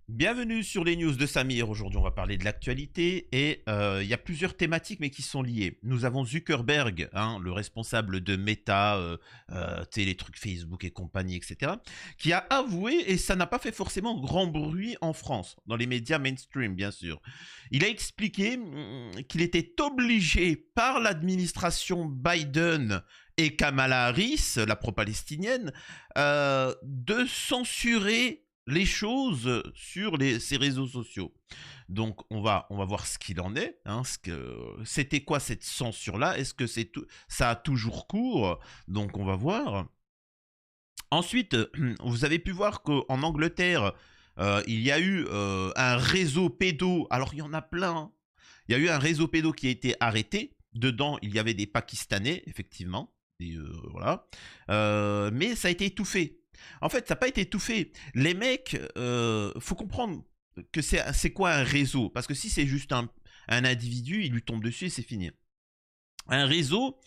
Bienvenue sur les news de Samir. Aujourd'hui, on va parler de l'actualité et il y a plusieurs thématiques mais qui sont liées. Nous avons Zuckerberg, hein, le responsable de Meta, tu sais, les trucs Facebook et compagnie, etc., qui a avoué, et ça n'a pas fait forcément grand bruit en France, dans les médias mainstream, bien sûr. Il a expliqué qu'il était obligé par l'administration Biden et Kamala Harris, la pro-palestinienne, de censurer les choses sur ces réseaux sociaux. Donc on va voir ce qu'il en est. Hein, c'était quoi cette censure-là? Est-ce que ça a toujours cours? Donc on va voir. Ensuite, vous avez pu voir qu'en Angleterre, il y a eu un réseau pédo. Alors il y en a plein, hein. Il y a eu un réseau pédo qui a été arrêté. Dedans, il y avait des Pakistanais, effectivement. Et voilà. Mais ça a été étouffé. En fait, ça n'a pas été étouffé. Les mecs, faut comprendre que c'est quoi un réseau. Parce que si c'est juste un individu, il lui tombe dessus et c'est fini. Un réseau,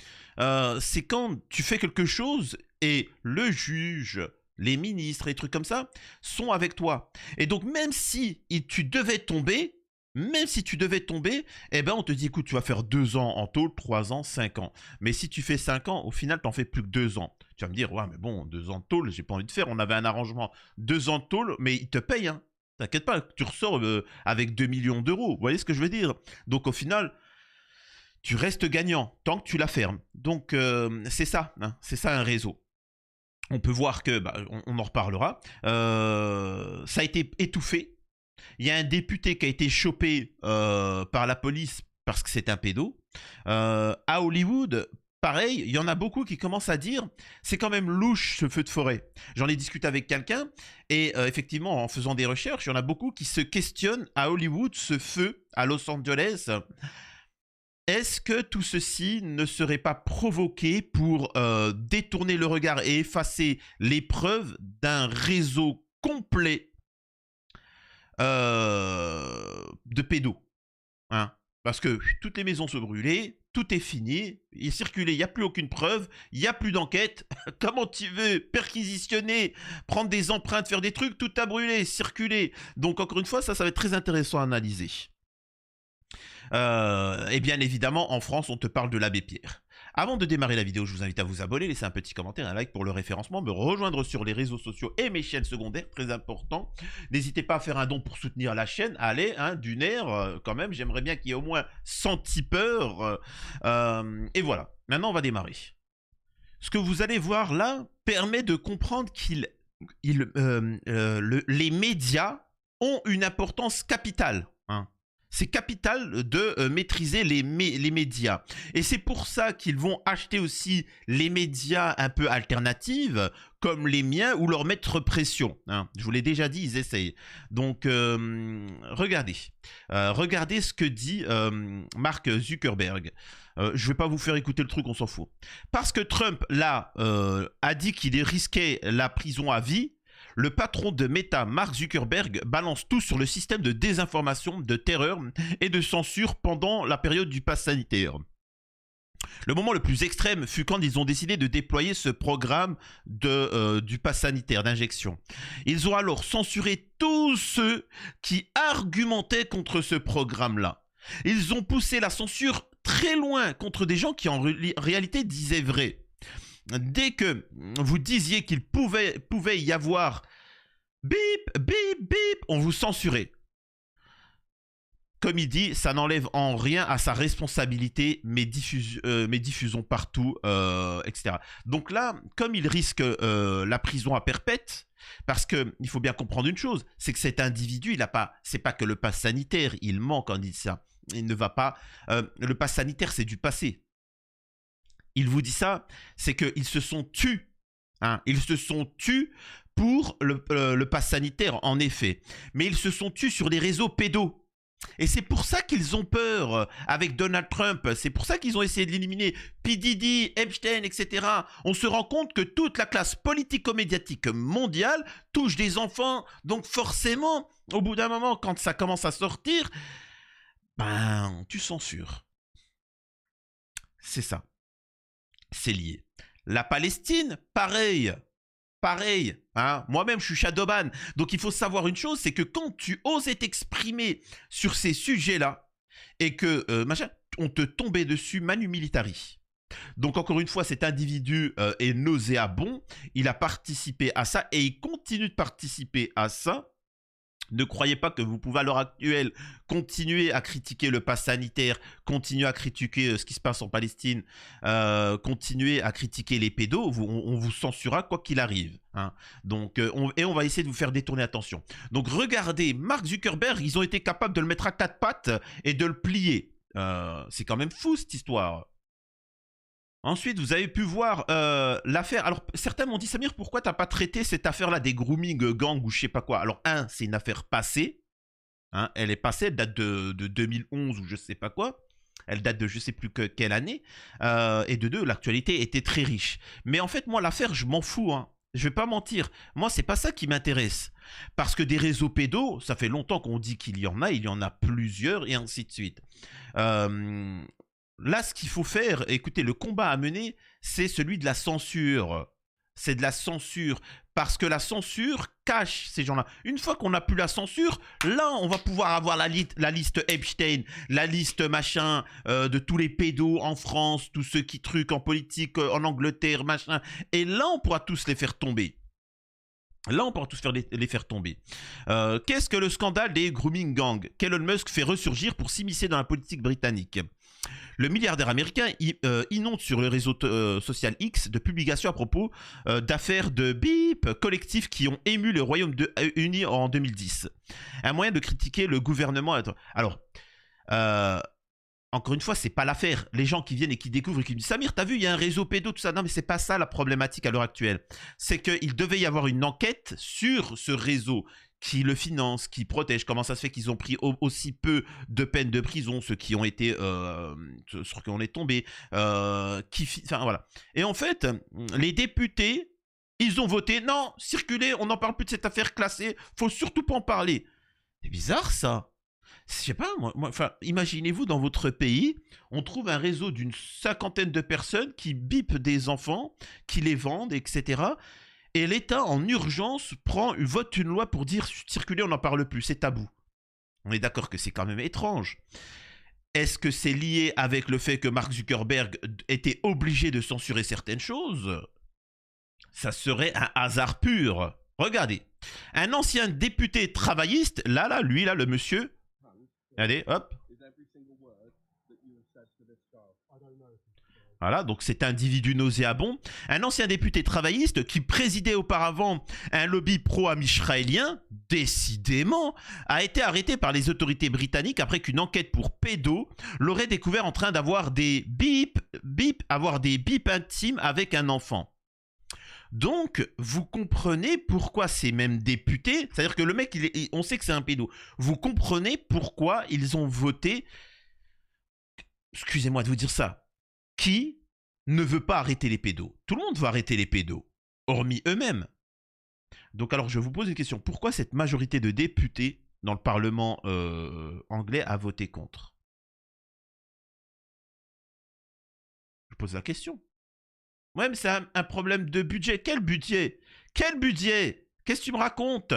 c'est quand tu fais quelque chose et le juge, les ministres et des trucs comme ça sont avec toi. Et donc même si tu devais tomber, eh ben on te dit écoute, tu vas faire 2 ans en tôle, 3 ans, 5 ans. Mais si tu fais 5 ans, au final, t'en fais plus que 2 ans. Tu vas me dire, ouais, mais bon, 2 ans de tôle, j'ai pas envie de faire. On avait un arrangement, 2 ans de tôle, mais ils te payent, hein. T'inquiète pas, tu ressors avec 2 millions d'euros. Vous voyez ce que je veux dire? Donc au final, tu restes gagnant tant que tu la fermes. Donc c'est ça, hein, c'est ça un réseau. On peut voir que, bah, on en reparlera, ça a été étouffé. Il y a un député qui a été chopé par la police parce que c'est un pédo. À Hollywood, pareil, il y en a beaucoup qui commencent à dire c'est quand même louche ce feu de forêt. J'en ai discuté avec quelqu'un et effectivement, en faisant des recherches, il y en a beaucoup qui se questionnent à Hollywood ce feu à Los Angeles. Est-ce que tout ceci ne serait pas provoqué pour détourner le regard et effacer les preuves d'un réseau complet de pédos, hein? Parce que toutes les maisons se brûlaient, tout est fini, il est circulé, il n'y a plus aucune preuve, il n'y a plus d'enquête. Comment tu veux perquisitionner, prendre des empreintes, faire des trucs, tout a brûlé, circulé. Donc encore une fois, ça va être très intéressant à analyser. Et bien évidemment, en France, on te parle de l'abbé Pierre. Avant de démarrer la vidéo, je vous invite à vous abonner, laisser un petit commentaire, un like pour le référencement, me rejoindre sur les réseaux sociaux et mes chaînes secondaires, très important. N'hésitez pas à faire un don pour soutenir la chaîne. Allez, hein, d'une air, quand même, j'aimerais bien qu'il y ait au moins 100 tipeurs. Et voilà, maintenant on va démarrer. Ce que vous allez voir là permet de comprendre les médias ont une importance capitale, hein. C'est capital de maîtriser les médias. Et c'est pour ça qu'ils vont acheter aussi les médias un peu alternatifs, comme les miens, ou leur mettre pression, hein. Je vous l'ai déjà dit, ils essayent. Donc, regardez. Regardez ce que dit Mark Zuckerberg. Je ne vais pas vous faire écouter le truc, on s'en fout. Parce que Trump, là, a dit qu'il risquait la prison à vie, le patron de Meta, Mark Zuckerberg, balance tout sur le système de désinformation, de terreur et de censure pendant la période du pass sanitaire. Le moment le plus extrême fut quand ils ont décidé de déployer ce programme du pass sanitaire d'injection. Ils ont alors censuré tous ceux qui argumentaient contre ce programme-là. Ils ont poussé la censure très loin contre des gens qui en réalité disaient vrai. Dès que vous disiez qu'il pouvait y avoir bip, bip, bip, on vous censurait. Comme il dit, ça n'enlève en rien à sa responsabilité, mais diffusons partout, etc. Donc là, comme il risque la prison à perpète, parce que il faut bien comprendre une chose, c'est que cet individu, c'est pas que le pass sanitaire, il ment quand il dit ça. Il ne va pas. Le pass sanitaire, c'est du passé. Il vous dit ça, c'est qu'ils se sont tus, hein. Ils se sont tus pour le pass sanitaire, en effet. Mais ils se sont tus sur les réseaux pédos. Et c'est pour ça qu'ils ont peur avec Donald Trump. C'est pour ça qu'ils ont essayé de l'éliminer. P. Diddy, Epstein, etc. On se rend compte que toute la classe politico-médiatique mondiale touche des enfants. Donc forcément, au bout d'un moment, quand ça commence à sortir, ben, tu censures. C'est ça. C'est lié. La Palestine, pareil. pareil, hein. Moi-même, je suis shadowban. Donc, il faut savoir une chose, c'est que quand tu osais t'exprimer sur ces sujets-là, et que, machin, on te tombait dessus manu militari. Donc, encore une fois, cet individu est nauséabond. Il a participé à ça et il continue de participer à ça. Ne croyez pas que vous pouvez à l'heure actuelle continuer à critiquer le pass sanitaire, continuer à critiquer ce qui se passe en Palestine, continuer à critiquer les pédos, on vous censurera quoi qu'il arrive, hein. Donc, on va essayer de vous faire détourner l'attention. Donc regardez, Mark Zuckerberg, ils ont été capables de le mettre à quatre pattes et de le plier. C'est quand même fou cette histoire. Ensuite, vous avez pu voir l'affaire. Alors, certains m'ont dit, Samir, pourquoi t'as pas traité cette affaire-là des grooming gangs ou je sais pas quoi? Alors, c'est une affaire passée. Hein, elle est passée, elle date de 2011 ou je sais pas quoi. Elle date de je sais plus quelle année. Et de deux, l'actualité était très riche. Mais en fait, moi, l'affaire, je m'en fous. Hein. Je vais pas mentir. Moi, c'est pas ça qui m'intéresse. Parce que des réseaux pédos, ça fait longtemps qu'on dit qu'il y en a plusieurs et ainsi de suite. Là, ce qu'il faut faire, écoutez, le combat à mener, c'est celui de la censure. C'est de la censure. Parce que la censure cache ces gens-là. Une fois qu'on n'a plus la censure, là, on va pouvoir avoir la liste Epstein, la liste machin de tous les pédos en France, tous ceux qui truquent en politique en Angleterre, machin. Et là, on pourra tous les faire tomber. Là, on pourra tous les faire tomber. Qu'est-ce que le scandale des grooming gangs qu'Elon Musk fait ressurgir pour s'immiscer dans la politique britannique? Le milliardaire américain inonde sur le réseau social X de publications à propos d'affaires de bip collectifs qui ont ému le Royaume-Uni en 2010. Un moyen de critiquer le gouvernement. Alors, encore une fois, c'est pas l'affaire. Les gens qui viennent et qui découvrent et qui me disent Samir, t'as vu, il y a un réseau pédo, tout ça. Non, mais c'est pas ça la problématique à l'heure actuelle. C'est qu'il devait y avoir une enquête sur ce réseau qui le finance, qui protège. Comment ça se fait qu'ils ont pris aussi peu de peines de prison, ceux qui ont été, sur qui on est tombé, enfin voilà. Et en fait, les députés, ils ont voté non, circulez, on n'en parle plus de cette affaire classée, faut surtout pas en parler. C'est bizarre ça. Je sais pas, enfin, imaginez-vous dans votre pays, on trouve un réseau d'une cinquantaine de personnes qui bipent des enfants, qui les vendent, etc. Et l'État, en urgence, vote une loi pour dire circuler, on n'en parle plus, c'est tabou. On est d'accord que c'est quand même étrange. Est-ce que c'est lié avec le fait que Mark Zuckerberg était obligé de censurer certaines choses? Ça serait un hasard pur. Regardez, un ancien député travailliste, lui, le monsieur, allez, hop. Voilà, donc cet individu nauséabond, un ancien député travailliste qui présidait auparavant un lobby pro-israélien, décidément, a été arrêté par les autorités britanniques après qu'une enquête pour pédo l'aurait découvert en train d'avoir des bips intimes avec un enfant. Donc, vous comprenez pourquoi ces mêmes députés, c'est-à-dire que le mec, on sait que c'est un pédo, vous comprenez pourquoi ils ont voté, excusez-moi de vous dire ça, qui ne veut pas arrêter les pédos? Tout le monde veut arrêter les pédos, hormis eux-mêmes. Donc alors je vous pose une question, pourquoi cette majorité de députés dans le Parlement anglais a voté contre? Je pose la question. Ouais, mais c'est un problème de budget. Quel budget? Quel budget? Qu'est-ce que tu me racontes?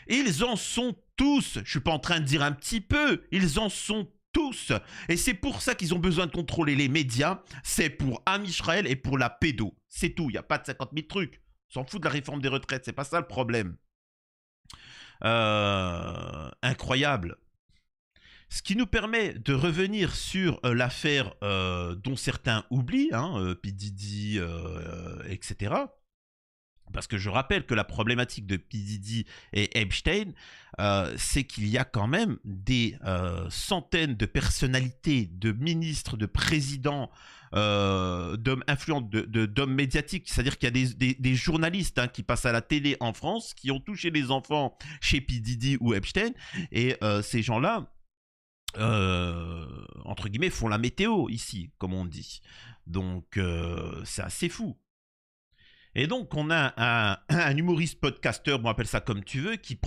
Ils en sont tous. Je suis pas en train de dire un petit peu. Ils en sont tous. Et c'est pour ça qu'ils ont besoin de contrôler les médias. C'est pour Amisraël et pour la pédo. C'est tout. Il n'y a pas de 50 000 trucs. On s'en fout de la réforme des retraites. C'est pas ça le problème. Incroyable. Ce qui nous permet de revenir sur l'affaire dont certains oublient, hein, P. Diddy, etc. Parce que je rappelle que la problématique de P. Diddy et Epstein, c'est qu'il y a quand même des centaines de personnalités, de ministres, de présidents, d'hommes influents, d'hommes médiatiques. C'est-à-dire qu'il y a des journalistes hein, qui passent à la télé en France, qui ont touché les enfants chez P. Diddy ou Epstein. Et ces gens-là, entre guillemets, font la météo ici, comme on dit. Donc, c'est assez fou. Et donc, on a un humoriste podcasteur, on appelle ça comme tu veux, qui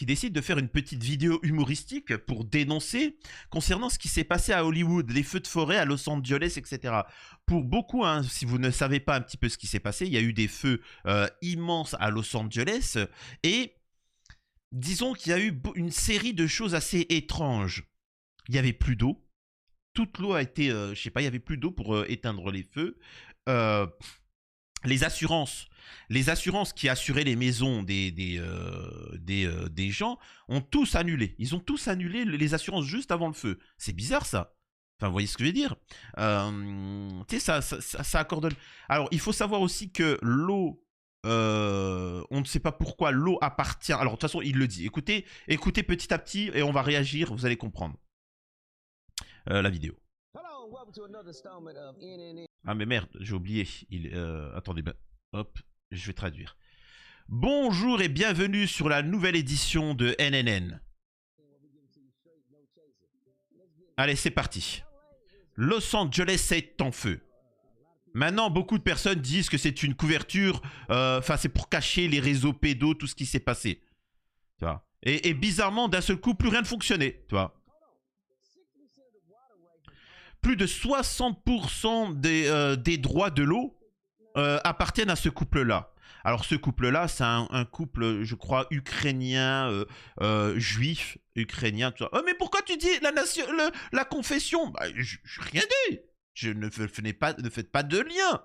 décide de faire une petite vidéo humoristique pour dénoncer concernant ce qui s'est passé à Hollywood, les feux de forêt à Los Angeles, etc. Pour beaucoup, hein, si vous ne savez pas un petit peu ce qui s'est passé, il y a eu des feux immenses à Los Angeles et disons qu'il y a eu une série de choses assez étranges. Il y avait plus d'eau. Toute l'eau a été, je sais pas, il y avait plus d'eau pour éteindre les feux. Euh, les assurances qui assuraient les maisons des gens ont tous annulé. Ils ont tous annulé les assurances juste avant le feu. C'est bizarre ça. Enfin, vous voyez ce que je veux dire. Tu sais, ça accorde. Alors, il faut savoir aussi que l'eau, on ne sait pas pourquoi l'eau appartient. Alors, de toute façon, il le dit. Écoutez, écoutez petit à petit et on va réagir. Vous allez comprendre la vidéo. Ah mais merde, j'ai oublié. Attendez, ben, hop, je vais traduire. Bonjour et bienvenue sur la nouvelle édition de NNN. Allez, c'est parti. Los Angeles est en feu. Maintenant, beaucoup de personnes disent que c'est une couverture, enfin c'est pour cacher les réseaux pédos, tout ce qui s'est passé. Tu vois. Et bizarrement, d'un seul coup, plus rien ne fonctionnait. Tu vois. Plus de 60% des droits de l'eau appartiennent à ce couple-là. Alors ce couple-là, c'est un couple, je crois, ukrainien, juif, ukrainien, tout ça. Oh, mais pourquoi tu dis la confession? Bah, rien dit. Je ne faites pas de lien.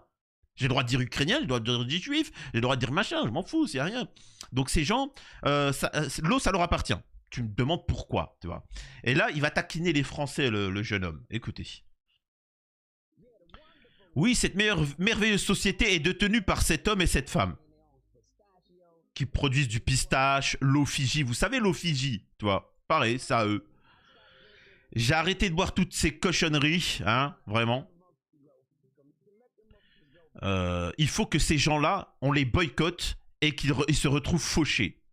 J'ai le droit de dire ukrainien, j'ai le droit de dire juif, j'ai le droit de dire machin, je m'en fous, c'est rien. Donc ces gens, l'eau, ça leur appartient. Tu me demandes pourquoi, tu vois. Et là, il va taquiner les Français, le jeune homme. Écoutez. Oui, cette merveilleuse société est détenue par cet homme et cette femme qui produisent du pistache, l'eau Fiji. Vous savez l'eau Fiji, tu vois. Pareil, ça eux. J'ai arrêté de boire toutes ces cochonneries, hein, vraiment. Il faut que ces gens-là, on les boycotte et qu'ils se retrouvent fauchés.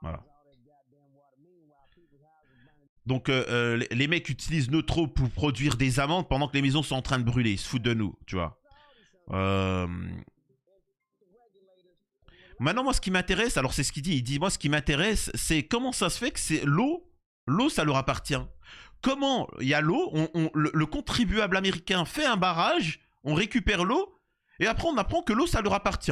Voilà. Donc les mecs utilisent notre eau pour produire des amandes pendant que les maisons sont en train de brûler. Ils se foutent de nous, tu vois. Maintenant, moi, ce qui m'intéresse, alors c'est ce qu'il dit. Il dit, moi, ce qui m'intéresse, c'est comment ça se fait que c'est l'eau. L'eau, ça leur appartient. Comment il y a l'eau, le contribuable américain fait un barrage, on récupère l'eau, et après on apprend que l'eau, ça leur appartient.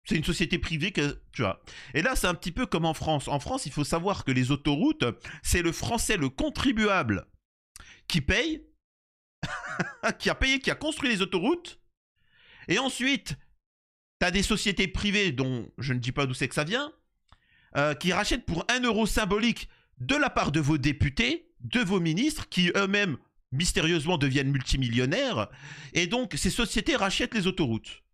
C'est une société privée que, tu vois. Et là, c'est un petit peu comme en France. En France, il faut savoir que les autoroutes, c'est le français, le contribuable, qui paye, qui a payé, qui a construit les autoroutes. Et ensuite, t'as des sociétés privées dont je ne dis pas d'où c'est que ça vient, qui rachètent pour 1 euro symbolique de la part de vos députés, de vos ministres, qui eux-mêmes mystérieusement deviennent multimillionnaires. Et donc, ces sociétés rachètent les autoroutes.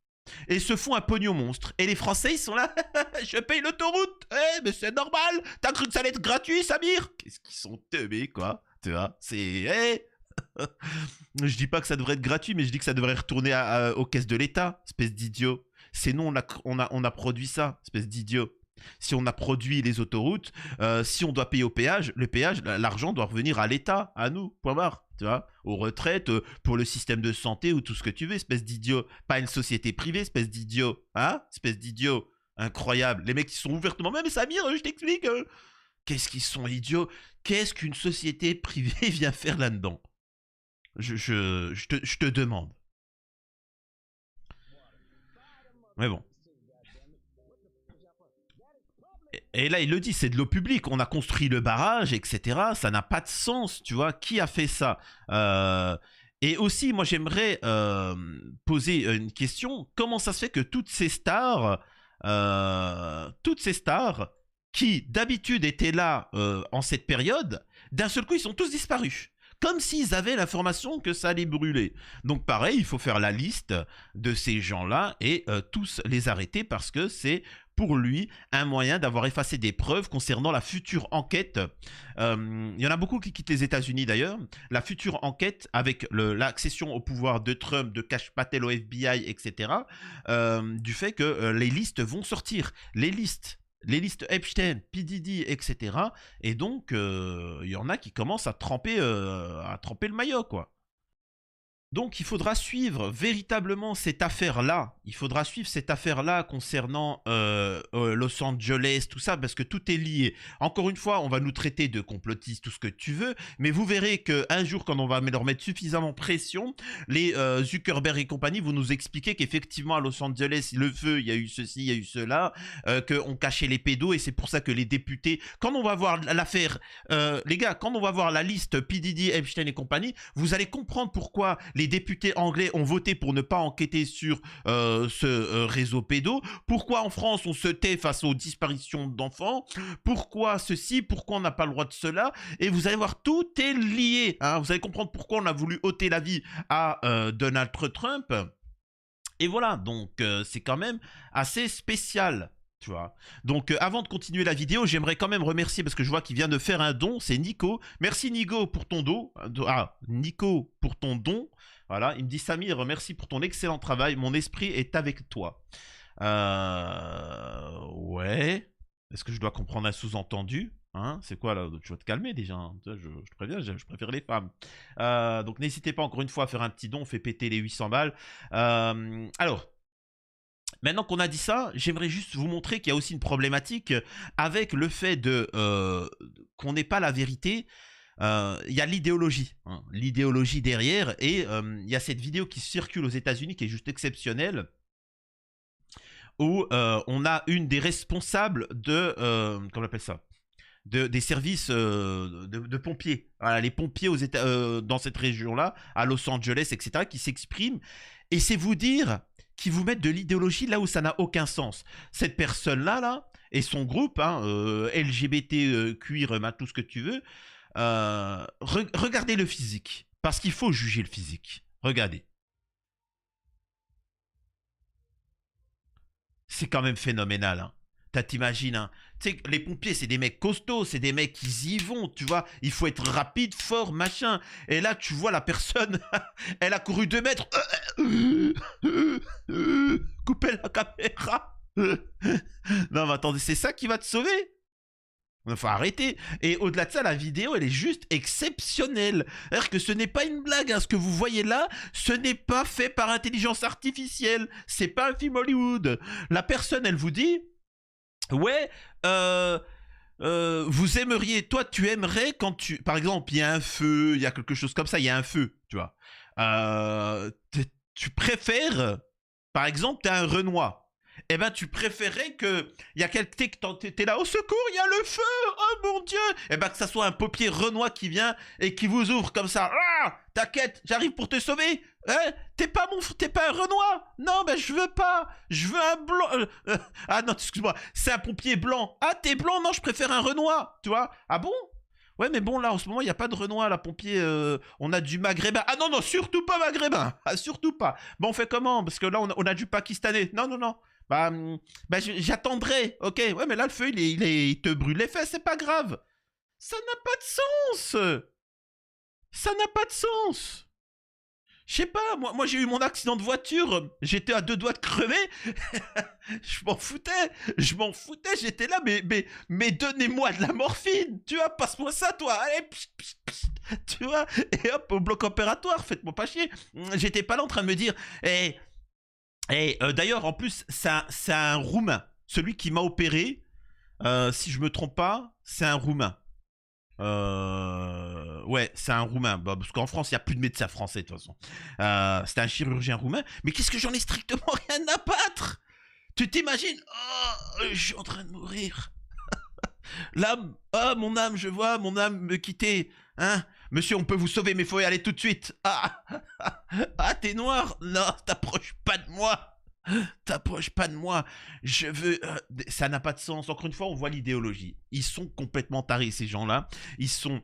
Et se font un pognon monstre. Et les Français, ils sont là, je paye l'autoroute. Eh, mais c'est normal. T'as cru que ça allait être gratuit, Samir? Qu'est-ce qu'ils sont teubés, quoi. Tu vois, c'est... Hey. Je dis pas que ça devrait être gratuit, mais je dis que ça devrait retourner aux caisses de l'État, espèce d'idiot. C'est nous, on a produit ça, espèce d'idiot. Si on a produit les autoroutes, si on doit payer au péage, le péage, l'argent doit revenir à l'État, à nous, point barre, tu vois, aux retraites, pour le système de santé ou tout ce que tu veux, espèce d'idiot. Pas une société privée, espèce d'idiot, hein, espèce d'idiot. Incroyable. Les mecs qui sont ouvertement, mais Samir, je t'explique. Qu'est-ce qu'ils sont idiots? Qu'est-ce qu'une société privée vient faire là-dedans? Je te demande. Mais bon. Et là, il le dit, c'est de l'eau publique. On a construit le barrage, etc. Ça n'a pas de sens, tu vois. Qui a fait ça? Et aussi, moi, j'aimerais poser une question. Comment ça se fait que toutes ces stars qui d'habitude étaient là en cette période, d'un seul coup, ils sont tous disparus. Comme s'ils avaient l'information que ça allait brûler. Donc pareil, il faut faire la liste de ces gens-là et tous les arrêter parce que c'est pour lui un moyen d'avoir effacé des preuves concernant la future enquête. Il y en a beaucoup qui quittent les États-Unis d'ailleurs. La future enquête avec l'accession au pouvoir de Trump, de Kash Patel au FBI, etc. Du fait que les listes vont sortir. Les listes Epstein, P. Diddy, etc. Et donc, il y en a qui commencent à tremper le maillot, quoi. Donc, il faudra suivre véritablement cette affaire-là. Il faudra suivre cette affaire-là concernant Los Angeles, tout ça, parce que tout est lié. Encore une fois, on va nous traiter de complotistes, tout ce que tu veux, mais vous verrez qu'un jour, quand on va leur mettre suffisamment pression, les Zuckerberg et compagnie vont nous expliquer qu'effectivement, à Los Angeles, le feu, il y a eu ceci, il y a eu cela, qu'on cachait les pédos, et c'est pour ça que les députés, quand on va voir l'affaire, les gars, quand on va voir la liste P. Diddy, Epstein et compagnie, vous allez comprendre pourquoi les députés anglais ont voté pour ne pas enquêter sur ce réseau pédo, pourquoi en France on se tait face aux disparitions d'enfants, pourquoi ceci, pourquoi on n'a pas le droit de cela, et vous allez voir, tout est lié, hein. Vous allez comprendre pourquoi on a voulu ôter la vie à Donald Trump, et voilà, donc c'est quand même assez spécial. Tu vois. Donc avant de continuer la vidéo, j'aimerais quand même remercier, parce que je vois qu'il vient de faire un don, c'est Nico. Merci Nico pour ton don. Nico pour ton don. Voilà, il me dit Samir, merci pour ton excellent travail, mon esprit est avec toi. Ouais. Est-ce que je dois comprendre un sous-entendu, hein? C'est quoi là? Tu vas te calmer déjà, hein. Je te préviens, je préfère les femmes. Donc n'hésitez pas encore une fois à faire un petit don, on fait péter les 800 balles. Alors, maintenant qu'on a dit ça, j'aimerais juste vous montrer qu'il y a aussi une problématique avec le fait qu'on n'ait pas la vérité. Il y a l'idéologie, hein, l'idéologie derrière, et il y a cette vidéo qui circule aux États-Unis qui est juste exceptionnelle, où on a une des responsables de, comment on appelle ça, des services de pompiers, voilà, les pompiers dans cette région-là, à Los Angeles, etc., qui s'expriment, et c'est vous dire qui vous mettent de l'idéologie là où ça n'a aucun sens. Cette personne-là, là, et son groupe, hein, LGBT, cuir, tout ce que tu veux, regardez le physique, parce qu'il faut juger le physique. Regardez. C'est quand même phénoménal, hein. T'imagines, hein. Tu sais, les pompiers, c'est des mecs costauds, c'est des mecs qui y vont, tu vois. Il faut être rapide, fort, machin. Et là, tu vois la personne, elle a couru 2 mètres. Coupez la caméra. Non, mais attendez, c'est ça qui va te sauver? Il faut arrêter. Et au-delà de ça, la vidéo, elle est juste exceptionnelle. C'est-à-dire que ce n'est pas une blague, hein. Ce que vous voyez là, ce n'est pas fait par intelligence artificielle. C'est pas un film Hollywood. La personne, elle vous dit... Ouais, vous aimeriez, toi tu aimerais quand par exemple il y a un feu, il y a quelque chose comme ça, il y a un feu, tu vois. Tu préfères, par exemple t'as un Renoir, eh ben tu préférerais que, il y a quelqu'un, t'es là, au secours, il y a le feu, oh mon Dieu, eh ben que ça soit un pompier Renoir qui vient et qui vous ouvre comme ça, ah, t'inquiète, j'arrive pour te sauver. Hein, t'es pas un Renoir? Non, ben je veux pas. Je veux un blanc. Ah non, excuse-moi. C'est un pompier blanc. Ah, t'es blanc? Non, je préfère un Renoir. Tu vois? Ah bon? Ouais, mais bon, là, en ce moment, il n'y a pas de Renoir, là, pompier. On a du maghrébin. Ah non, non, surtout pas maghrébin. Ah, surtout pas. Bon, on fait comment? Parce que là, on a du pakistanais. Non, non, non. Bah, j'attendrai. Ok. Ouais, mais là, le feu, il te brûle les fesses. C'est pas grave. Ça n'a pas de sens. Ça n'a pas de sens. Je sais pas, moi j'ai eu mon accident de voiture, j'étais à 2 doigts de crever, je m'en foutais, j'étais là, mais donnez-moi de la morphine, tu vois, passe-moi ça, toi, allez, psst, psst, psst, tu vois, et hop, au bloc opératoire, faites-moi pas chier. J'étais pas là en train de me dire, d'ailleurs, en plus, c'est un Roumain, celui qui m'a opéré, si je me trompe pas, c'est un Roumain. Ouais, c'est un Roumain, bah, parce qu'en France, il n'y a plus de médecins français de toute façon. C'était un chirurgien roumain, mais qu'est-ce que j'en ai strictement rien à battre? Tu t'imagines? Oh, je suis en train de mourir. L'âme, oh mon âme, je vois mon âme me quitter. Hein? Monsieur, on peut vous sauver, mais il faut y aller tout de suite. Ah, ah t'es noir? Non, t'approches pas de moi. T'approches pas de moi, je veux... ça n'a pas de sens. Encore une fois, on voit l'idéologie. Ils sont complètement tarés, ces gens-là. Ils sont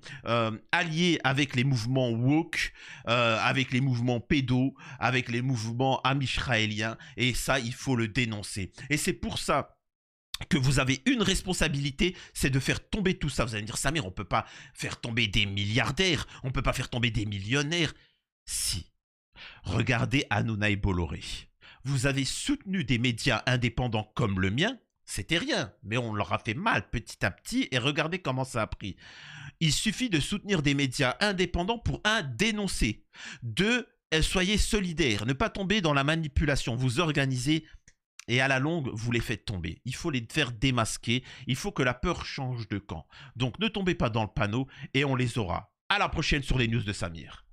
alliés avec les mouvements woke, avec les mouvements pédos, avec les mouvements amisraéliens. Et ça, il faut le dénoncer. Et c'est pour ça que vous avez une responsabilité, c'est de faire tomber tout ça. Vous allez me dire, Samir, on peut pas faire tomber des milliardaires, on peut pas faire tomber des millionnaires. Si. Regardez Hanouna et Bolloré. Vous avez soutenu des médias indépendants comme le mien, c'était rien, mais on leur a fait mal petit à petit et regardez comment ça a pris. Il suffit de soutenir des médias indépendants pour un, dénoncer, deux, soyez solidaires, ne pas tomber dans la manipulation, vous organisez et à la longue, vous les faites tomber. Il faut les faire démasquer, il faut que la peur change de camp. Donc ne tombez pas dans le panneau et on les aura. À la prochaine sur les news de Samir.